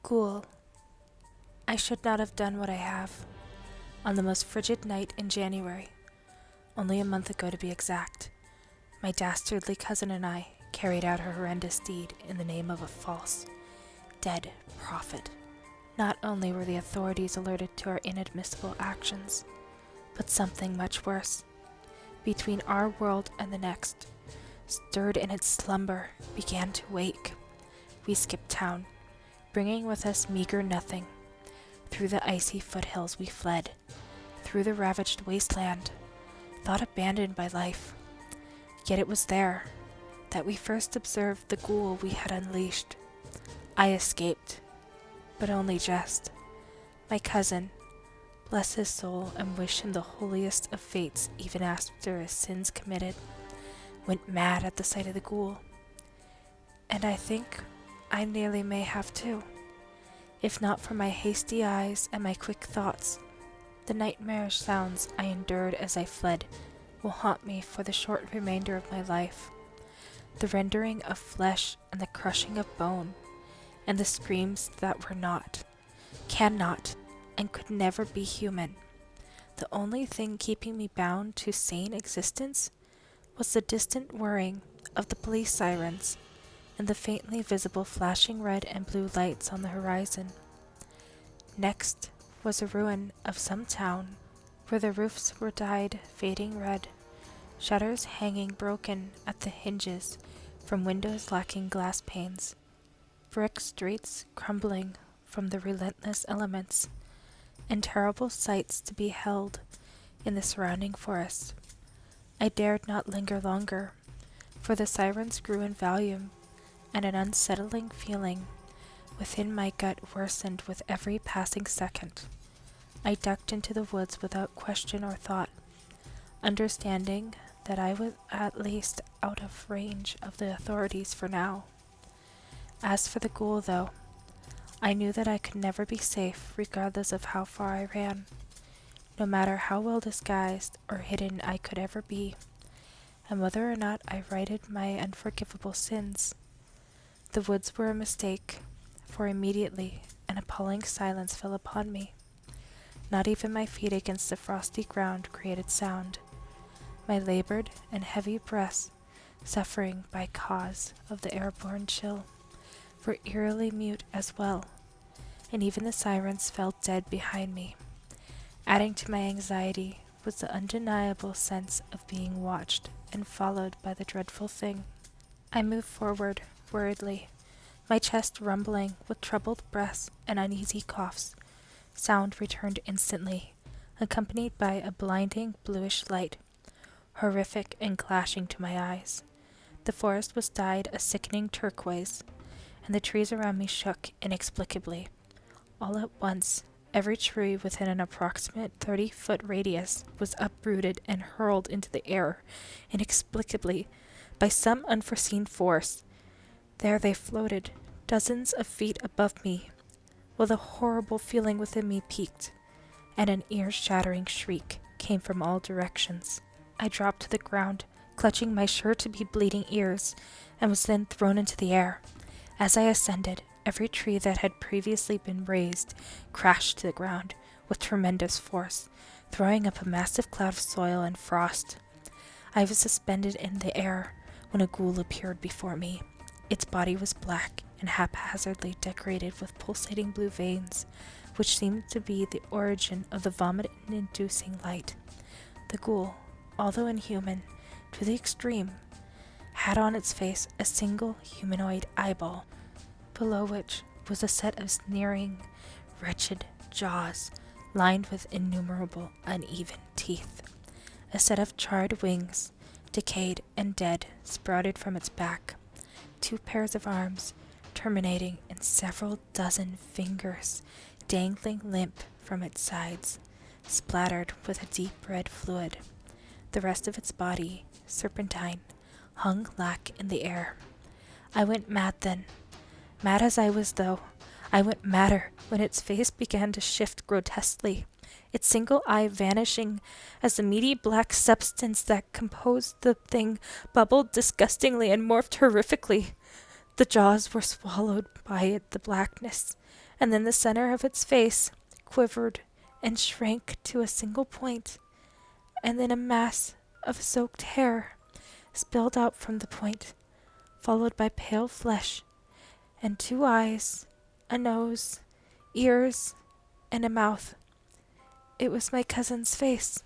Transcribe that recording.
Ghoul, I should not have done what I have. On the most frigid night in January, only a month ago to be exact, my dastardly cousin and I carried out her horrendous deed in the name of a false, dead prophet. Not only were the authorities alerted to our inadmissible actions, but something much worse, between our world and the next, stirred in its slumber, began to wake. We skipped town, bringing with us meager nothing. Through the icy foothills we fled, through the ravaged wasteland, thought abandoned by life. Yet it was there that we first observed the ghoul we had unleashed. I escaped, but only just. My cousin, bless his soul and wish him the holiest of fates even after his sins committed, went mad at the sight of the ghoul. And I think I nearly may have too. If not for my hasty eyes and my quick thoughts, the nightmarish sounds I endured as I fled will haunt me for the short remainder of my life. The rending of flesh and the crushing of bone, and the screams that were not, cannot, and could never be human. The only thing keeping me bound to sane existence was the distant whirring of the police sirens and the faintly visible flashing red and blue lights on the horizon. Next was a ruin of some town, where the roofs were dyed fading red, shutters hanging broken at the hinges from windows lacking glass panes, brick streets crumbling from the relentless elements, and terrible sights to be held in the surrounding forest. I dared not linger longer, for the sirens grew in volume, and an unsettling feeling within my gut worsened with every passing second. I ducked into the woods without question or thought, understanding that I was at least out of range of the authorities for now. As for the ghoul, though, I knew that I could never be safe regardless of how far I ran, no matter how well disguised or hidden I could ever be, and whether or not I righted my unforgivable sins. The woods were a mistake, for immediately an appalling silence fell upon me. Not even my feet against the frosty ground created sound, my labored and heavy breaths, suffering by cause of the airborne chill, were eerily mute as well, and even the sirens fell dead behind me. Adding to my anxiety was the undeniable sense of being watched and followed by the dreadful thing. I moved forward, worriedly, my chest rumbling with troubled breaths and uneasy coughs. Sound returned instantly, accompanied by a blinding bluish light, horrific and clashing to my eyes. The forest was dyed a sickening turquoise, and the trees around me shook inexplicably. All at once, every tree within an approximate 30-foot radius was uprooted and hurled into the air inexplicably by some unforeseen force. There they floated, dozens of feet above me, while a horrible feeling within me peaked, and an ear-shattering shriek came from all directions. I dropped to the ground, clutching my sure-to-be bleeding ears, and was then thrown into the air. As I ascended, every tree that had previously been raised crashed to the ground with tremendous force, throwing up a massive cloud of soil and frost. I was suspended in the air when a ghoul appeared before me. Its body was black and haphazardly decorated with pulsating blue veins, which seemed to be the origin of the vomit-inducing light. The ghoul, although inhuman to the extreme, had on its face a single humanoid eyeball, below which was a set of sneering, wretched jaws lined with innumerable uneven teeth. A set of charred wings, decayed and dead, sprouted from its back. 2 pairs of arms, terminating in several dozen fingers, dangling limp from its sides, splattered with a deep red fluid. The rest of its body, serpentine, hung lack in the air. I went mad then. Mad as I was, though, I went madder when its face began to shift grotesquely, its single eye vanishing as the meaty black substance that composed the thing bubbled disgustingly and morphed horrifically. The jaws were swallowed by the blackness, and then the center of its face quivered and shrank to a single point, and then a mass of soaked hair spilled out from the point, followed by pale flesh and 2 eyes, a nose, ears, and a mouth. It was my cousin's face.